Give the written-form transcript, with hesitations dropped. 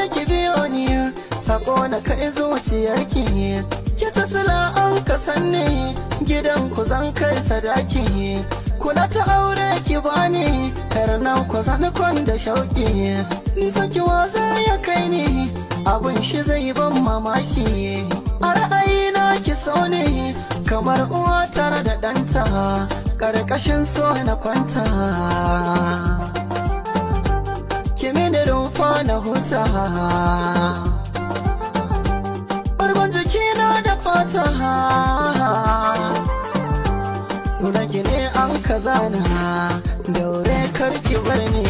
maza ki biyo ni sako na kai zuciyarki ki ta sula an ka sanni gidan ku zan kai sadaki kula ta aure ki bani har nan ku zan kwanda shauki ni saki waza ya kai ni abun shi zai ban mamaki a ra'ayina ki so ne kamar uwa tare da ɗanta ƙarƙashin so na kwanta ki mini rumfa na huta ɓargon jikina da fata sunanki ne an ka zana daure karki bar ni